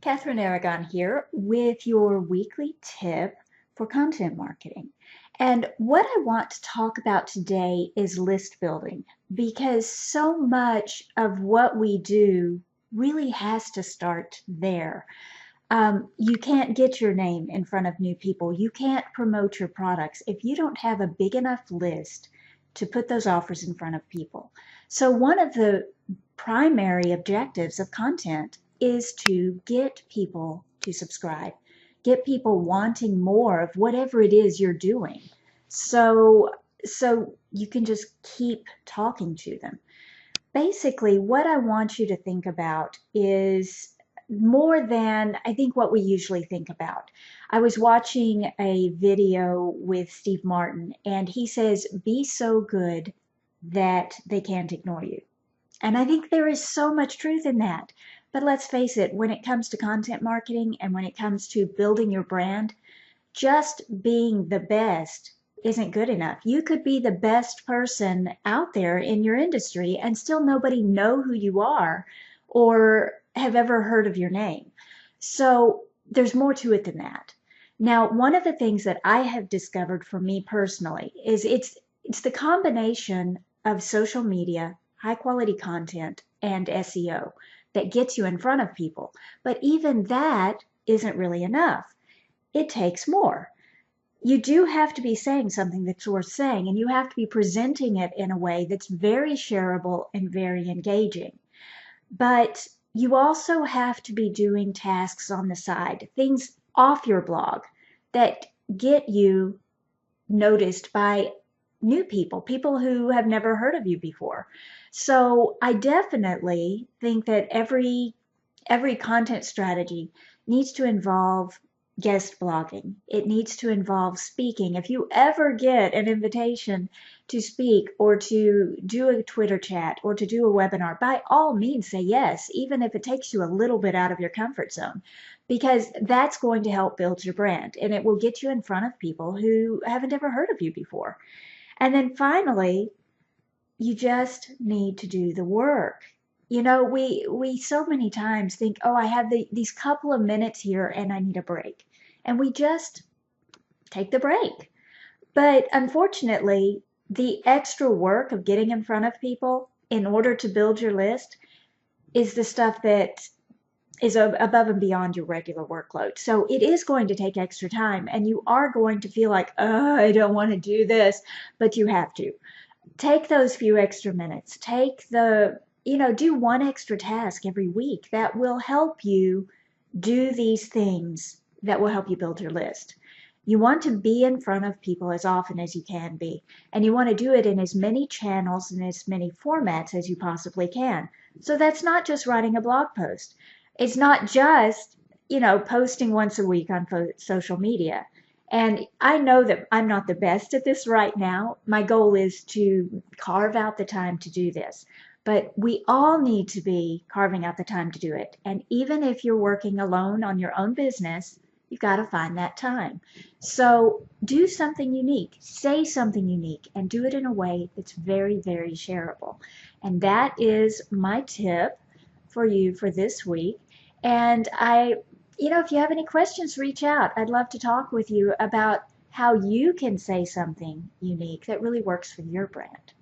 Catherine Aragon here with your weekly tip for content marketing. And what I want to talk about today is list building because so much of what we do really has to start there. You can't get your name in front of new people. You can't promote your products if you don't have a big enough list to put those offers in front of people. So, one of the primary objectives of content is to get people to subscribe, get people wanting more of whatever it is you're doing. So, so you can just keep talking to them. Basically, what I want you to think about is more than I think what we usually think about. I was watching a video with Steve Martin, and he says, be so good that they can't ignore you. And I think there is so much truth in that. But let's face it, when it comes to content marketing and when it comes to building your brand, just being the best isn't good enough. You could be the best person out there in your industry and still nobody know who you are or have ever heard of your name. So there's more to it than that. Now, one of the things that I have discovered for me personally is it's the combination of social media, high quality content, and SEO that gets you in front of people. But even that isn't really enough. It takes more. You do have to be saying something that's worth saying, and you have to be presenting it in a way that's very shareable and very engaging. But you also have to be doing tasks on the side, things off your blog that get you noticed by new people, people who have never heard of you before. So I definitely think that every content strategy needs to involve guest blogging. It needs to involve speaking. If you ever get an invitation to speak or to do a Twitter chat or to do a webinar, by all means say yes, even if it takes you a little bit out of your comfort zone, because that's going to help build your brand and it will get you in front of people who haven't ever heard of you before. And then finally, you just need to do the work. You know, we so many times think, oh, I have these couple of minutes here and I need a break. And we just take the break. But unfortunately, the extra work of getting in front of people in order to build your list is the stuff that is above and beyond your regular workload. So it is going to take extra time and you are going to feel like, oh, I don't want to do this, but you have to take those few extra minutes. Do one extra task every week that will help you do these things that will help you build your list. You want to be in front of people as often as you can be, and you want to do it in as many channels and as many formats as you possibly can. So that's not just writing a blog post. It's not just, posting once a week on social media. And I know that I'm not the best at this right now. My goal is to carve out the time to do this. But we all need to be carving out the time to do it. And even if you're working alone on your own business, you've got to find that time. So do something unique, say something unique, and do it in a way that's very, very shareable. And that is my tip for you for this week. And if you have any questions, reach out. I'd love to talk with you about how you can say something unique that really works for your brand.